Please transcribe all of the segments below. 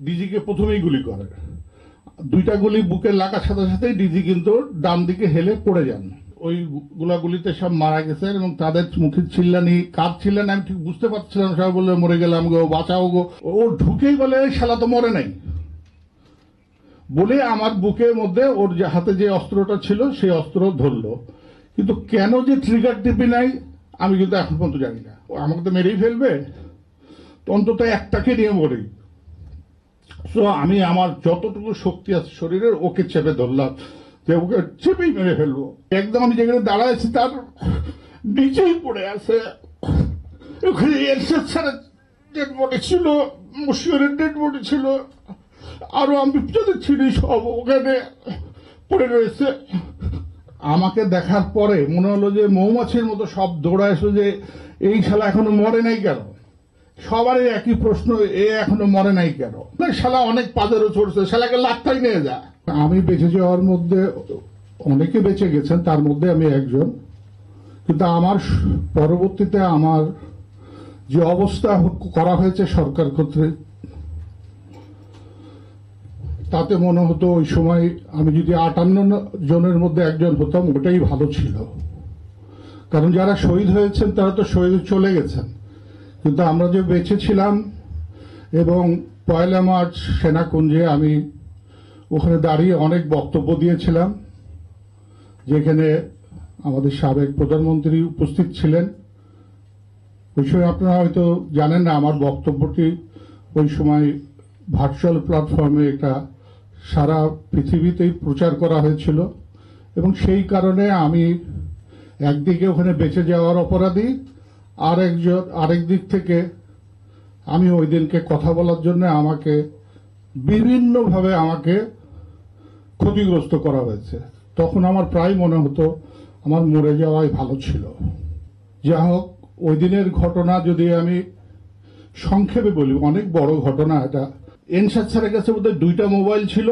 ডিজিকে প্রথমেই গুলি করে। দুইটা গুলি বুকে লাগার সাথে সাথেই ডিজি কিন্তু ডান দিকে হেলে পড়ে যান। ওই গুলাগুলিতে সব মারা গেছে এবং তাদের মুখে চিল্লানি, কার চিল্লানি আমি ঠিক বুঝতে পারছিলাম। সবাই বললে মরে গেলাম গো, বাঁচাও গো। ও ঢুকেই বলে শালা তো মরে নাই বলে আমার বুকের মধ্যে ওর হাতে যে অস্ত্রটা ছিল সেই অস্ত্র ধরলো। কিন্তু কেন যে ট্রিগার টিপি নাই আমি কিন্তু এখন পর্যন্ত জানি না। আমাকে তো মেরেই ফেলবে, তো অন্তত একটাকে নিয়ে মরি। তো আমি আমার যতটুকু শক্তি আছে শরীরের ওকে চেপে ধরলাম যে ওকে চেপেই মেরে ফেলবো। একদম আমি যেখানে দাঁড়াইছি তার নিচেই পড়ে আছে। ওখানে এরশাদ স্যারের ডেড বডি ছিল, মুশিরের ডেড বডি ছিল, আরো আমি যাদের ছিলি সব ওখানে পড়ে রয়েছে। আমাকে দেখার পরে মনে হলো যে মৌমাছির মতো সব দৌড়া এসো যে এই শালা এখনো মরে নাই কেন। সবারই একই প্রশ্ন, এ এখনো মরে নাই কেন। শালা অনেক পাদেরও চড়ছে, শালাকে লাখটাই নিয়ে যা। আমি বেঁচে যাওয়ার মধ্যে অনেকে বেঁচে গেছেন, তার মধ্যে আমি একজন। কিন্তু আমার পরবর্তীতে আমার যে অবস্থা করা হয়েছে সরকার কর্তৃক, তাতে মনে হতো ওই সময় আমি যদি 58 জনের মধ্যে একজন হতাম ওটাই ভালো ছিল। কারণ যারা শহীদ হয়েছেন তারা তো শহীদ চলে গেছেন, কিন্তু আমরা যে বেঁচে ছিলাম। এবং 1 মার্চ সেনাকুঞ্জে আমি ওখানে দাঁড়িয়ে অনেক বক্তব্য দিয়েছিলাম, যেখানে আমাদের সাবেক প্রধানমন্ত্রী উপস্থিত ছিলেন। ওই সময় আপনারা হয়তো জানেন না, আমার বক্তব্যটি ওই সময় ভার্চুয়াল প্ল্যাটফর্মে একটা সারা পৃথিবীতেই প্রচার করা হয়েছিল। এবং সেই কারণে আমি একদিকে ওখানে বেঁচে যাওয়ার অপরাধী, আরেক দিক থেকে আমি ওই দিনকে কথা বলার জন্য আমাকে বিভিন্নভাবে আমাকে ক্ষতিগ্রস্ত করা হয়েছে। তখন আমার প্রায় মনে হতো আমার মরে যাওয়াই ভালো ছিল। যা হোক, ওই দিনের ঘটনা যদি আমি সংক্ষেপে বলি, অনেক বড় ঘটনা এটা। এরশাদ স্যারের কাছে বোধহয় 2টা মোবাইল ছিল।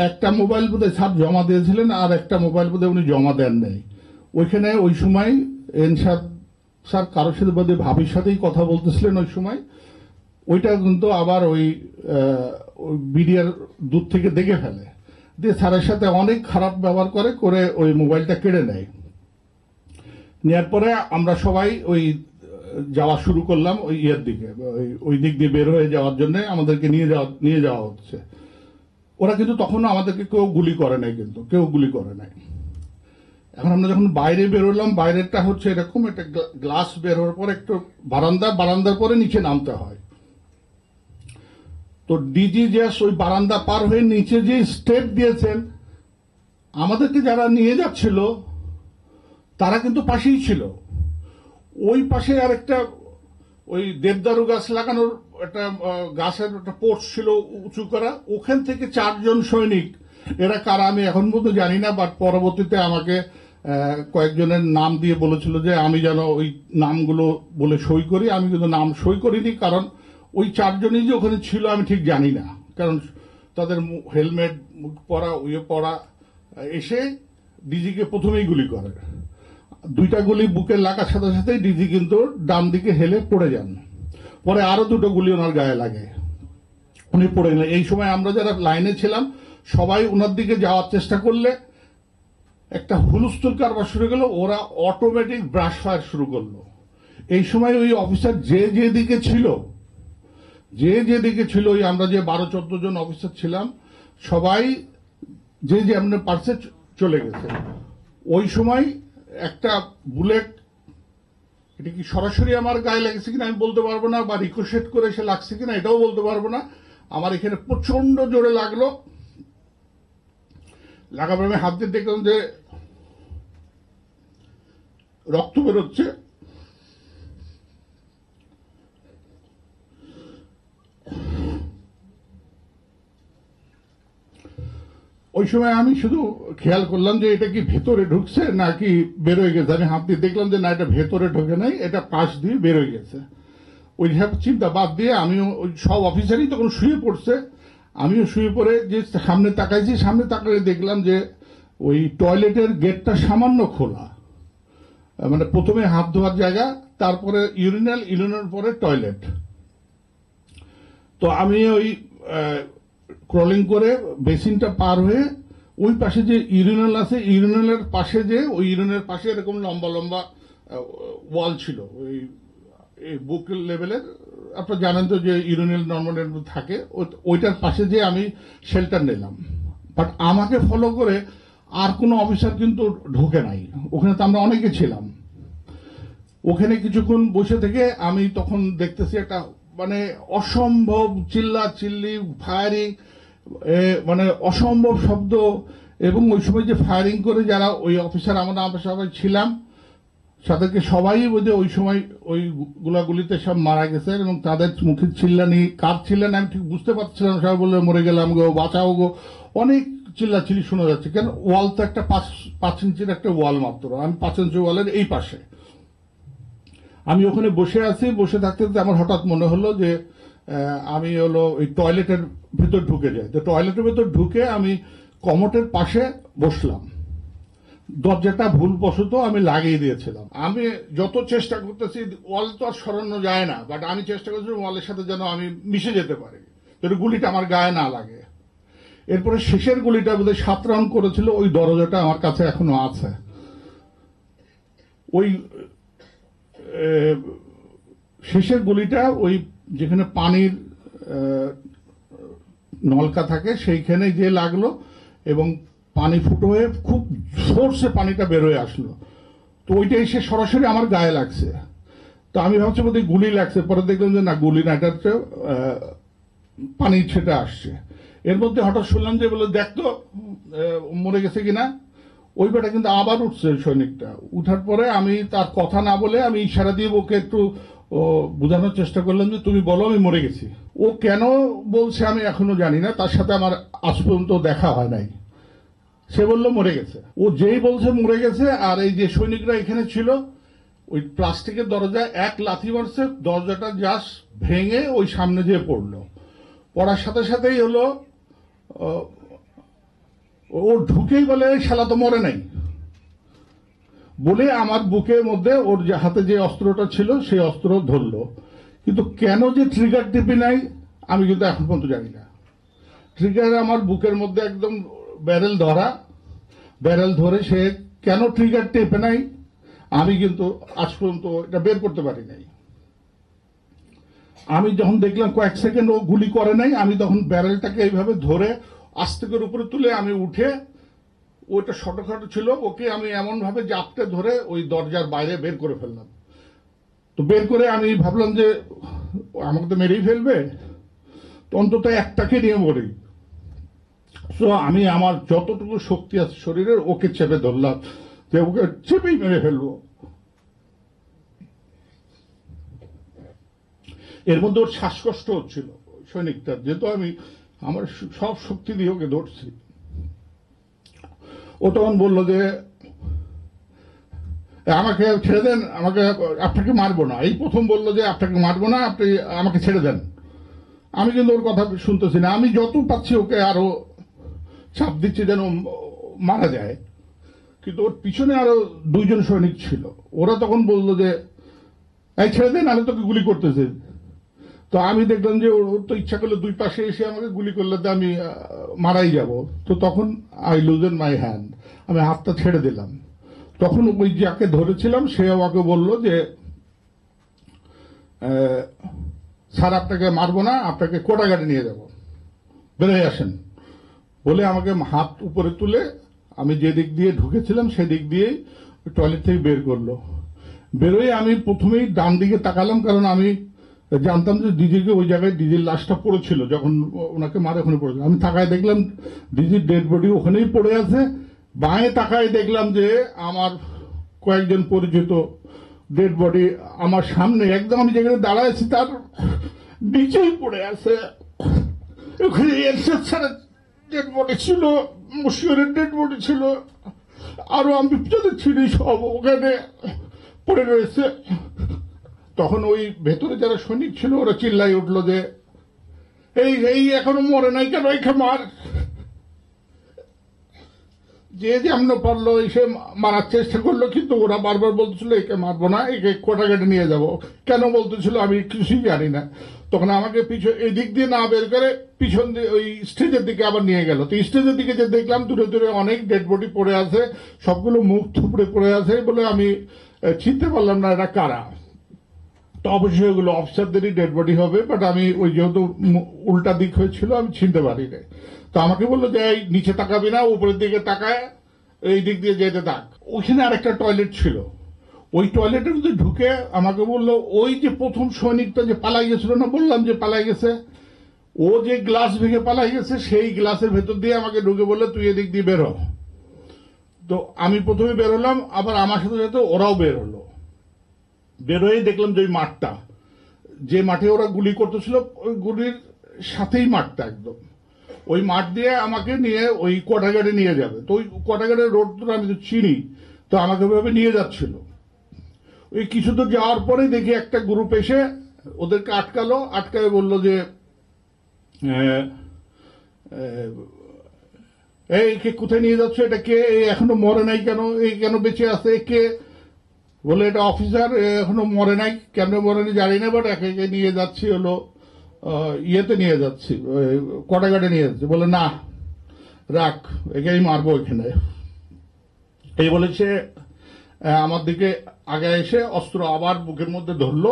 একটা মোবাইল বোধহয় স্যার জমা দিয়েছিলেন, আর একটা মোবাইল বোধহয় উনি জমা দেন নাই। ওইখানে ওই সময় এরশাদ স্যার কারোর সাথে বোধহয় ভাবির সাথেই কথা বলতেছিলেন ওই সময়। ওইটা কিন্তু আবার ওই বিডিআর দূর থেকে দেখে ফেলে, দিয়ে স্যারের সাথে অনেক খারাপ ব্যবহার করে ওই মোবাইলটা কেড়ে নেয়। নেওয়ার পরে আমরা সবাই ওই যাওয়া শুরু করলাম ওই ইয়ের দিকে, ওই দিক দিয়ে বের হয়ে যাওয়ার জন্য আমাদেরকে নিয়ে যাওয়া হচ্ছে। ওরা কিন্তু তখনও আমাদেরকে কেউ গুলি করে নাই, কিন্তু কেউ গুলি করে নাই। এখন আমরা যখন বাইরে বেরোলাম, বাইরেটা হচ্ছে এরকম একটা গ্লাস বের হওয়ার পর একটু বারান্দার পরে নিচে নামতে হয়। তো ডিজি জাস্ট ওই বারান্দা পার হয়ে নিচে যে স্টেপ দিয়েছেন, আমাদেরকে যারা নিয়ে যাচ্ছিল তারা কিন্তু পাশেই ছিল। ওই পাশে আর একটা ওই দেবদারু গাছ লাগানোর একটা গাছের একটা পোস্ট ছিল উঁচু করা, ওখান থেকে 4 জন সৈনিক, এরা কারা আমি এখন পর্যন্ত জানি না, বাট পরবর্তীতে আমাকে কয়েকজনের নাম দিয়ে বলেছিল যে আমি যেন ওই নামগুলো বলে সই করি। আমি কিন্তু নাম সই করিনি, কারণ ওই 4 জনই যে ওখানে ছিল আমি ঠিক জানি না, কারণ তাদের হেলমেট পরা পরা এসে ডিজিকে প্রথমেই গুলি করে। 2টা গুলি বুকে লাগার সাথে সাথেই ডিজি কিন্তু ডান দিকে হেলে পড়ে যান। পরে আরো 2টো গুলি ওনার গায়ে লাগে, উনি পড়ে গেলেন। এই সময় আমরা যারা লাইনে ছিলাম সবাই ওনার দিকে যাওয়ার চেষ্টা করলে একটা হুলস্থুল কারবার শুরু গেল, ওরা অটোমেটিক ব্রাশ ফায়ার শুরু করলো। এই সময় ওই অফিসার যেদিকে ছিল ওই আমরা যে 12-14 জন অফিসার ছিলাম সবাই যে এমনি পার্সে চলে গেছে। ওই সময় একটা বুলেট, এটা কি সরাসরি আমার গায়ে লেগেছে কিনা আমি বলতে পারবো না, বা রিকোশেট করে এসে লাগছে কিনা এটাও বলতে পারবো না। আমার এখানে প্রচন্ড জোরে লাগলো। লাগার পরে আমি হাত দিয়ে দেখলাম যে রক্ত বেরোচ্ছে। ওই সময় আমি শুধু খেয়াল করলাম যে এটা কি ভেতরে ঢুকছে নাকি বেরোয় গেছে। আমি হাত দিয়ে দেখলাম যে না, এটা ভেতরে ঢোকে নাই, এটা পাশ দিয়ে বেরোয় গেছে। ওই সব চিন্তা বাদ দিয়ে আমিও ওই সব অফিসারই তখন শুয়ে পড়ছে, আমিও শুয়ে পড়ে যে সামনে তাকাইছি, সামনে তাকালে দেখলাম যে ওই টয়লেটের গেটটা সামান্য খোলা, মানে প্রথমে হাত ধোয়ার জায়গা, তারপরে ইউরিনাল, ইউরিনের পরে টয়লেট। তো আমি ওই ক্রলিং করে বেসিনটা পার হয়ে ওই পাশে যে ইউরিনাল আছে, ইউরিনালের পাশে যে ওই ইউরিনের পাশে এরকম লম্বা লম্বা ওয়াল ছিল, ওই বুক লেভেলের। আপনারা জানেন তো যে ইউরিনাল নর্মালের মধ্যে থাকে, ওইটার পাশে যে আমি শেল্টার নিলাম। বাট আমাকে ফলো করে আর কোনো অফিসার কিন্তু ঢোকে নাই, ওখানে তো আমরা অনেকে ছিলাম। ওখানে কিছুক্ষণ বসে থেকে আমি তখন দেখতেছি একটা মানে অসম্ভব চিল্লা চিল্লি, ফায়ারিং, মানে অসম্ভব শব্দ। এবং ওই সময় যে ফায়ারিং করে যারা ওই অফিসার, আমরা সবাই ছিলাম, তাদেরকে সবাই বোঝে ওই সময় ওই গুলাগুলিতে সব মারা গেছে। এবং তাদের মুখে চিল্লানি, কার চিল্লানি আমি ঠিক বুঝতে পারছিলাম। সবাই বললে মরে গেলাম গো, বাঁচাও গো, অনেক চিল্লাচিল্লি শোনা যাচ্ছে। কেন, ওয়াল তো একটা 5 ইঞ্চির একটা ওয়াল মাত্র, আমি 5 ইঞ্চি ওয়ালের এই পাশে আমি ওখানে বসে আছি। বসে থাকতে থাকতে আমার হঠাৎ মনে হলো যে আমি হলো ওই টয়লেটের ভিতর ঢুকে যাই। তো টয়লেটের ভিতর ঢুকে আমি কমোটের পাশে বসলাম। দরজাটা ভুলবশত আমি লাগিয়ে দিয়েছিলাম। আমি যত চেষ্টা করতেছি, ওয়াল তো আর সরানো যায় না, বাট আমি চেষ্টা করছি ওয়ালের সাথে যেন আমি মিশে যেতে পারি, যেন গুলিটা আমার গায়ে না লাগে। এরপরে শেষের গুলিটা বোধহয় 7 রাউন্ড করেছিল, ওই দরজাটা আমার কাছে এখনো আছে। ওই শেষের গুলিটা ওই যেখানে পানির নলকা থাকে সেইখানে যে লাগলো, এবং পানি ফুটো হয়ে খুব জোরসে পানিটা বেরোয় আসলো। তো ওইটা এসে সরাসরি আমার গায়ে লাগছে। তো আমি ভাবছি বোধহয় গুলি লাগছে, পরে দেখলাম যে না, গুলি না, এটা হচ্ছে পানি ছেটে আসছে। এর মধ্যে হঠাৎ শুনলাম যে বলে দেখতো মরে গেছে কিনা। ওই বেটা কিন্তু আবার উঠছে সৈনিকটা। উঠার পরে আমি তার কথা না বলে আমি ইশারা দিয়ে ওকে একটু বোঝানোর চেষ্টা করলাম যে তুমি বলো আমি মরে গেছি। ও কেন বলছে আমি এখনো জানি না, তার সাথে আমার আজ পর্যন্ত দেখা হয় নাই। সে বললো মরে গেছে। ও যেই বলছে মরে গেছে, আর এই যে সৈনিকরা এখানে ছিল, ওই প্লাস্টিকের দরজায় এক লাথি মারছে, দরজাটা জাস্ট ভেঙে ওই সামনে যেয়ে পড়লো। পড়ার সাথে সাথেই হলো ও ঢুকেই বলে শালা তো মরে নাই বলে আমার বুকের মধ্যে ওর হাতে যে অস্ত্রটা ছিল সেই অস্ত্র ধরলো। কিন্তু কেন যে ট্রিগার টিপি নাই আমি কিন্তু এখন পর্যন্ত জানি না। ট্রিগার আমার বুকের মধ্যে একদম ব্যারেল ধরা, ব্যারেল ধরে সে কেন ট্রিগার টেপে নাই আমি কিন্তু আজ পর্যন্ত এটা বের করতে পারি নাই। আমি যখন দেখলাম কয়েক সেকেন্ড ও গুলি করে নাই, আমি তখন ব্যারেলটাকে এইভাবে ধরে আস্তে করে উপরে তুলে আমি উঠে, ওইটা ছোটখাটো ছিল, ওকে আমি এমন ভাবে জাপটে ধরে ওই দরজার বাইরে বের করে ফেললাম। তো বের করে আমি ভাবলাম যে আমাকে তো মেরেই ফেলবে, তো অন্তত একটাকে নিয়ে মরি। তো আমি আমার যতটুকু শক্তি আছে শরীরের ওকে চেপে ধরলাম, যে ওকে চেপেই মেরে ফেলবো। এর মধ্যে ওর শ্বাসকষ্ট হচ্ছিল সৈনিকটার, যেহেতু আমি আমার সব শক্তি দিয়ে ওকে ধরছি। ও তখন বললো যে আমাকে ছেড়ে দেন, আপনাকে মারবো না। এই প্রথম বললো যে আপনাকে মারবো না, আপনি আমাকে ছেড়ে দেন। আমি কিন্তু ওর কথা শুনতেছি না, আমি যত পাচ্ছি ওকে আরো চাপ দিচ্ছি যেন মারা যায়। কিন্তু ওর পিছনে আরো 2 জন সৈনিক ছিল, ওরা তখন বললো যে এই ছেড়ে দেন, আমি তোকে গুলি করতেছে। তো আমি দেখলাম যে ওর তো ইচ্ছা করলে 2 পাশে এসে আমাকে গুলি করলে তো আমি মারাই যাব। তো তখন আই লুজেন মাই হ্যান্ড, আমি হাতটা ছেড়ে দিলাম। তখন ওই যাকে ধরেছিলাম সে আমাকে বলল যে স্যার আপনাকে মারবো না, আপনাকে কোটাঘাটে নিয়ে যাব, বেরোয় আসেন বলে আমাকে হাত উপরে তুলে আমি যে দিক দিয়ে ঢুকেছিলাম সেদিক দিয়েই টয়লেট থেকে বের করলো। বেরোয় আমি প্রথমেই ডান দিকে তাকালাম, কারণ আমি জানতাম যে ডিজিকে ওই জায়গায় ডিজির লাশটা পড়েছিল, যখন ওনাকে মারে ওখানে পড়েছিল। আমি তাকায় দেখলাম ডিজির ডেড বডি ওখানেই পড়ে আছে। বাঁয়ে তাকায় দেখলাম যে আমার কয়েকজন পরিচিত ডেড বডি আমার সামনে একদম, আমি যেখানে দাঁড়ায় আছি তার নিচেই পড়ে আছে। ওখানে এরশাদ স্যারের ডেড বডি ছিল, মুশিউরের ডেড বডি ছিল, আরো আমি যাদের ছিলি সব ওখানে পড়ে রয়েছে। তখন ওই ভেতরে যারা সৈনিক ছিল ওরা চিল্লাই উঠলো যে এই এখনো মরে নাই কেন, এখানে মার। যে যেমন পারলো এসে মারার চেষ্টা করলো, কিন্তু ওরা বারবার বলতেছিল একে মারবো না, একে কোটাঘাটে নিয়ে যাব। কেন বলতেছিল আমি কিছুই জানি না। তখন আমাকে এদিক দিয়ে না বের করে পিছন দিয়ে ওই স্টেজের দিকে আবার নিয়ে গেল। তো স্টেজের দিকে যে দেখলাম দূরে দূরে অনেক ডেড বডি পড়ে আছে, সবগুলো মুখ থুপড়ে পড়ে আছে বলে আমি চিনতে পারলাম না এরা কারা। তো অবশ্যই ওগুলো অফিসারদেরই ডেড বডি হবে, বাট আমি ওই যেহেতু উল্টা দিক হয়েছিল আমি চিনতে পারি না। তো আমাকে বললো যে এই নিচে তাকাবি না, উপরের দিকে তাকায় এই দিক দিয়ে যেতে থাক। ওইখানে আরেকটা টয়লেট ছিল, ওই টয়লেটের মধ্যে ঢুকে আমাকে বললো ওই যে প্রথম সৈনিকটা যে পালাই গেছিল না, বললাম যে পালাই গেছে, ও যে গ্লাস ভেঙে পালাই গেছে সেই গ্লাসের ভেতর দিয়ে আমাকে ঢুকে বললো তুই এদিক দিয়ে বের হ। তো আমি প্রথমে বের হলাম, আবার আমার সাথে সাথে ওরাও বের হলো। বেরোয় দেখলাম যে ওই মাঠটা, যে মাঠে ওরা গুলি করতেছিল ওই গুলির সাথেই মাঠটা একদম, ওই মাঠ দিয়ে আমাকে নিয়ে ওই কোটাঘাটে নিয়ে যাবে। তো ওই কোটাঘাটের রোড তো আমি তো চিনি, তো আমাকে ওইভাবে নিয়ে যাচ্ছিল। ওই কিছু দূর যাওয়ার পরে দেখি একটা গ্রুপ এসে ওদেরকে আটকালো, আটকায় বলল যে এই কে কোথায় নিয়ে যাচ্ছ, এটা কে, এখনো মরে নাই কেন, এই কেন বেঁচে আছে কে? বলে এটা অফিসার, এখনো মরে নাই, কেন মরে নাই জানি না, বাট একে নিয়ে যাচ্ছি হলো ইয়েতে নিয়ে যাচ্ছি, কোটাঘাটে নিয়ে যাচ্ছি। বলে না রাখ, একেই মারবো এখানে। এই বলেছে আমার দিকে আগে এসে অস্ত্র আবার বুকের মধ্যে ধরলো,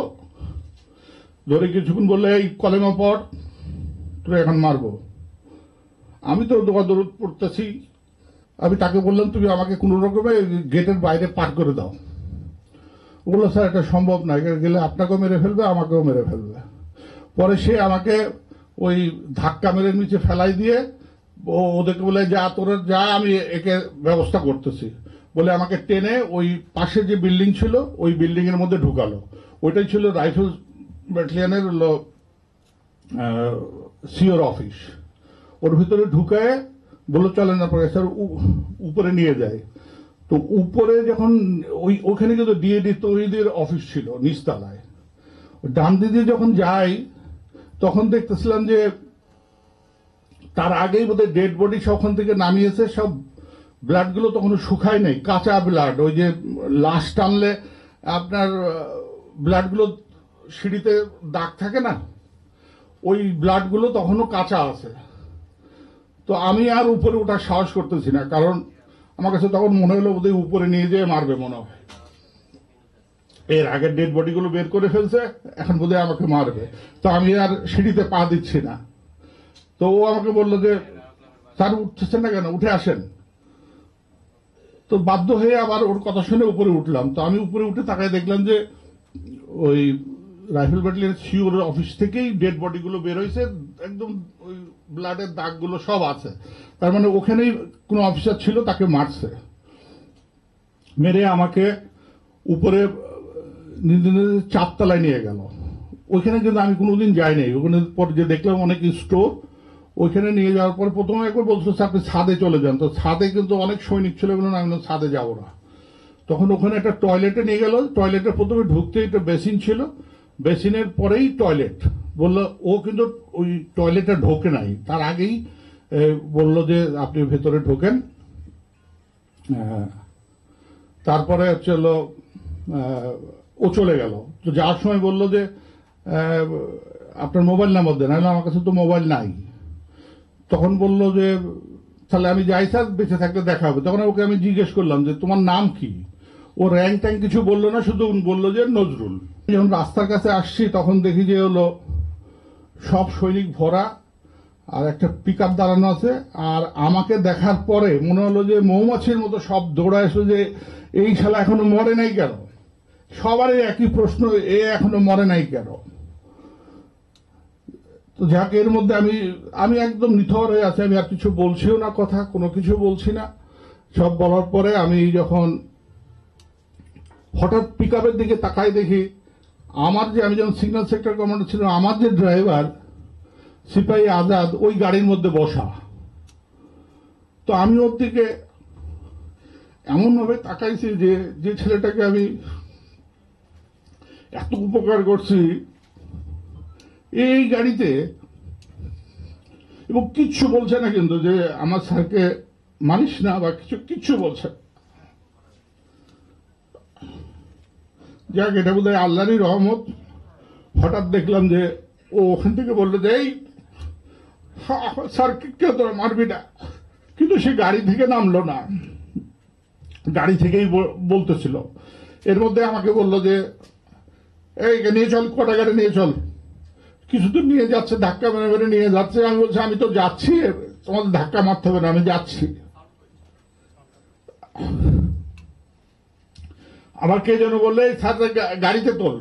ধরে কিছুক্ষণ বললে এই কলেমা পড়, তোরা এখন মারবো। আমি তো দৌড় পড়তেছি। আমি তাকে বললাম তুমি আমাকে কোনো রকমে গেটের বাইরে পার করে দাও। বললো স্যার এটা সম্ভব না, গেলে আপনাকেও মেরে ফেলবে আমাকেও মেরে ফেলবে। পরে সে আমাকে ওই ধাক্কা মেরে নিচে ফেলাই দিয়ে ওদেরকে বলে যা তোরা যা, আমি একে ব্যবস্থা করতেছি বলে আমাকে টেনে ওই পাশে যে বিল্ডিং ছিল ওই বিল্ডিং এর মধ্যে ঢুকালো। ওইটাই ছিল রাইফেল ব্যাটালিয়নের হলো সিওর অফিস। ওর ভিতরে ঢুকায় বললো চলেন না পরে স্যার উপরে নিয়ে যায়। তো উপরে যখন ওখানে কিন্তু ডিএডি তৈরিদের অফিস ছিল নিচতলায়, ডান দিকে যখন যাই তখন দেখতেছিলাম যে তার আগেই বোধহয় ডেড বডি সবখান থেকে নামিয়েছে, সব ব্লাড গুলো তখনও শুকায় নাই, কাঁচা ব্লাড। ওই যে লাশ টানলে আপনার ব্লাড গুলো সিঁড়িতে দাগ থাকে না, ওই ব্লাড গুলো তখনও কাঁচা আছে। তো আমি আর উপরে ওঠার সাহস করতেছি না, কারণ আমার কাছে তখন মনে হলো বোধহয় উপরে নিয়ে যেয়ে মারবে মনে হয়। এর আগের ডেড বডি গুলো বের করে ফেলছে, এখন বোধহয় আমাকে মারবে। তো আমি আর সিঁড়িতে পা দিচ্ছি না। তো ও আমাকে বললো যে স্যার উঠতেছেন না কেন, উঠে আসেন। তো বাধ্য হয়ে আবার ওর কথা শুনে উপরে উঠলাম। তো আমি উপরে উঠে তাকায় দেখলাম যে ওই রাইফেল ব্যাটালিয়নের সিওর অফিস থেকেই ডেড বডি গুলো বের হয়েছে, একদম ওই ব্লাডের দাগ গুলো সব আছে। তার মানে ওখানেই কোন অফিসার ছিল, তাকে মারছে। মেরে আমাকে উপরে চারতলায় নিয়ে গেল। ওইখানে কিন্তু আমি কোনোদিন যাই নাই। ওখানে পর যে দেখলাম অনেক স্টোর, ওইখানে নিয়ে যাওয়ার পর প্রথমে একবার বলছিল আপনি ছাদে চলে যান। তো ছাদে কিন্তু অনেক সৈনিক ছিল, আমি ছাদে যাবো না। তখন ওখানে একটা টয়লেটে নিয়ে গেল। টয়লেটে প্রথমে ঢুকতে একটা বেসিন ছিল, বেসিনের পরেই টয়লেট। বললো ও কিন্তু ওই টয়লেটে ঢোকে নাই, তার আগেই বললো যে আপনি ভেতরে ঢোকেন। তারপরে হচ্ছে ও চলে গেল। তো যাওয়ার সময় বললো যে আপনার মোবাইল নাম্বার দেন। আমার কাছে তো মোবাইল নাই। তখন বললো যে তাহলে আমি যাই স্যার, বেঁচে থাকতে দেখা হবে। তখন ওকে আমি জিজ্ঞেস করলাম যে তোমার নাম কি। ও র্যাঙ্ক ট্যাঙ্ক কিছু বললো না, শুধু বললো যে নজরুল। যখন রাস্তার কাছে আসছি তখন দেখি যে হলো সব সৈনিক ভরা, আর একটা পিক আপ দাঁড়ানো আছে। আর আমাকে দেখার পরে মনে হলো যে মৌমাছির মতো সব দৌড়ায় এসে যে এই শালা এখনো মরে নাই কেন। সবারই একই প্রশ্ন, এ এখনো মরে নাই কেন। তো যাক, এর মধ্যে আমি একদম নিথর হয়ে আছি। আমি আর কিছু বলছিও না, কথা কোনো কিছু বলছি না। সব বলার পরে আমি যখন হঠাৎ পিক আপের দিকে তাকাই দেখি আমি যখন সিগন্যাল সেক্টর কমান্ডার ছিলাম, আমার যে ড্রাইভার সিপাহী আজাদ ওই গাড়ির মধ্যে বসা। তো আমি ওর দিকে এমন ভাবে তাকাইছি যে ছেলেটাকে আমি এত উপকার করছি এই গাড়িতে, এবং কিচ্ছু বলছে না কিন্তু, যে আমার স্যারকে মানিস না বা কিছু কিচ্ছু বলছে। যাক, এটা বোধ হয় আল্লাহরই রহমত। হঠাৎ দেখলাম যে ও ওখান থেকে বললো যে এই স্যার কেউ তোরা মারবি না, কিন্তু সে গাড়ি থেকে নামলো না, গাড়ি থেকেই বলতেছিল। এর মধ্যে আমাকে বললো যে এই নিয়ে চল, কটা গাড়ি নিয়ে চল। কিছুদূর নিয়ে যাচ্ছে, ধাক্কা মেরে মেরে নিয়ে যাচ্ছে। আমি বলছি আমি তো যাচ্ছি, তোমাদের ধাক্কা মারতে হবে না, আমি যাচ্ছি। আমার কে যেন বললে স্যার গাড়িতে তোল,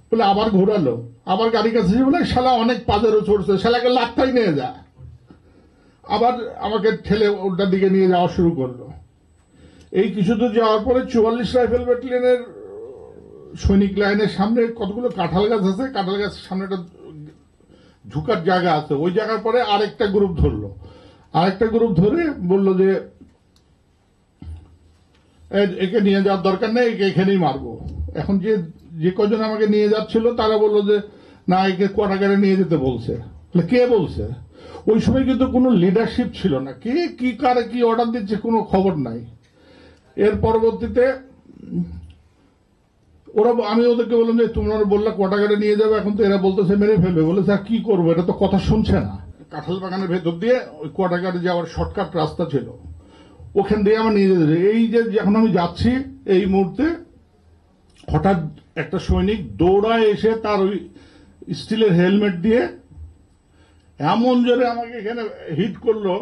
বলে আবার ঘোরালো, আবার গাড়ির কাছে বলে শালা অনেক পাজেরও চড়ছে, শালাকে লাত্তাই নিয়ে যা। আবার আমাকে ঠেলে ওটার দিকে নিয়ে যাওয়া শুরু করলো। এই কিছু দূর যাওয়ার পরে 44 রাইফেল ব্যাটালিয়নের সৈনিক লাইনের সামনে কতগুলো কাঁঠাল গাছ আছে, কাঁঠাল গাছের সামনে একটা ঝুঁকার জায়গা আছে, ওই জায়গার পরে আরেকটা গ্রুপ ধরলো। আরেকটা গ্রুপ ধরে বলল যে একে নিয়ে যাওয়ার দরকার নেই, একে এখানেই মারবো। এখন যে কজন আমাকে নিয়ে যাচ্ছিল তারা বললো যে না, একে কোয়ার্টারে নিয়ে যেতে বলছে। কে বলছে? ওই সময় কিন্তু কোনো লিডারশিপ ছিল না, কে কি কারে কি অর্ডার দিচ্ছে কোনো খবর নাই। এর পরবর্তীতে আমি ওদেরকে বললাম যে তোমরা বললে কোয়ার্টারে নিয়ে যাবে, এখন তো এরা বলতেছে মেরে ফেলবে। বলে স্যার কি করবো, এটা তো কথা শুনছে না। কাঁঠাল বাগানের ভেতর দিয়ে ওই কোয়ার্টারে যাওয়ার শর্টকাট রাস্তা ছিল, ওখান দিয়ে আমার নিয়ে যেতে। এই যে যখন আমি যাচ্ছি এই মুহূর্তে হঠাৎ একটা সৈনিক দৌড়ায় এসে তার ওই স্টিলের হেলমেট দিয়ে এমন জোরে আমাকে এখানে হিট করলো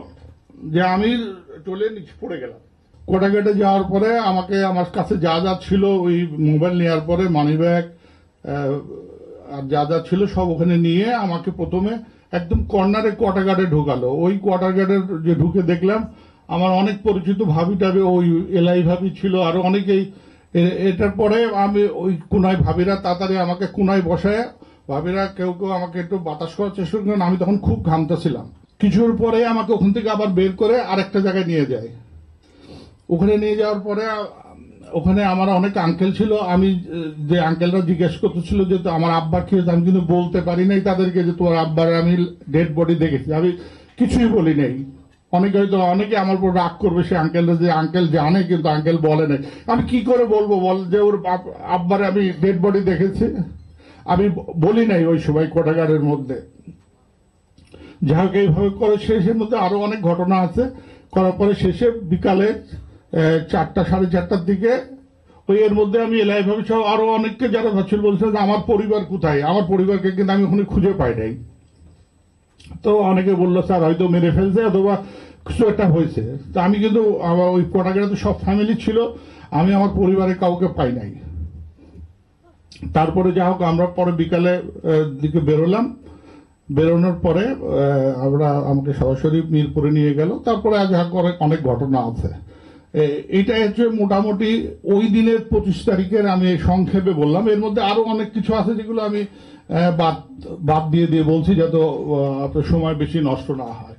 যে আমি টলে নিচে পড়ে গেলাম। কোটাঘাটে যাওয়ার পরে আমাকে আমার কাছে যা যা ছিল, ওই মোবাইল নেওয়ার পরে মানি ব্যাগ আর যা যা ছিল সব ওখানে নিয়ে আমাকে প্রথমে একদম কর্নারে কোয়ার্টার ঢোকালো। ওই কোয়ার্টার যে ঢুকে দেখলাম আমার অনেক পরিচিত ভাবি টাবি, ওই এলাই ভাবি ছিল, আরো অনেকেই। এটার পরে আমি ওই কোনায় ভাবিরা তাড়াতাড়ি আমাকে কোনায় বসায়, ভাবিরা কেউ কেউ আমাকে একটু বাতাস করার চেষ্টা করেন। আমি তখন খুব ঘামতেছিলাম। কিছুর পরে আমাকে ওখান থেকে আবার বের করে আরেকটা জায়গায় নিয়ে যায়। ওখানে নিয়ে যাওয়ার পরে ওখানে আমার অনেক আঙ্কেল ছিল। আমি যে আঙ্কেলরা জিজ্ঞেস করতেছিল যে আমার আব্বার কি হয়েছে, আমি কিন্তু বলতে পারি নাই তাদেরকে যে তোমার আব্বার আমি ডেড বডি দেখেছি, আমি কিছুই বলি নাই। অনেকে হয়তো অনেকে আমার উপর রাগ করবে সে আঙ্কেলরা, যে আঙ্কেল জানে কিন্তু আঙ্কেল বলে নাই। আমি কি করে বলবো বল যে ওর আব্বার আমি ডেড বডি দেখেছি? আমি বলি নাই ওই সময় কোটাগারের মধ্যে। যাই হোক, এইভাবে করে শেষের মধ্যে আরো অনেক ঘটনা আছে। করার পরে শেষে বিকালে 4টা সাড়ে 4টার দিকে ওই এর মধ্যে আমি এলাই ভাবি সহ আরো অনেককে যারা ভাবছিল বলছে যে আমার পরিবার কোথায়, আমার পরিবারকে কিন্তু আমি ওখানে খুঁজে পাই নাই। তো অনেকে বললো স্যার হয়তো মেরে ফেলছে অথবা কিছু একটা হয়েছে। তা আমি কিন্তু আমার ওই কোটাগারে সব ফ্যামিলি ছিল, আমি আমার পরিবারে কাউকে পাই নাই। তারপরে যা হোক আমরা পরে বিকালে দিকে বেরোলাম। বেরোনোর পরে আমাকে সরাসরি মিরপুরে নিয়ে গেল। তারপরে আজ অনেক ঘটনা আছে। এইটা হচ্ছে মোটামুটি ওই দিনের 25 তারিখের আমি সংক্ষেপে বললাম। এর মধ্যে আরো অনেক কিছু আছে যেগুলো আমি বাদ দিয়ে বলছি, যাতে আপনার সময় বেশি নষ্ট না হয়।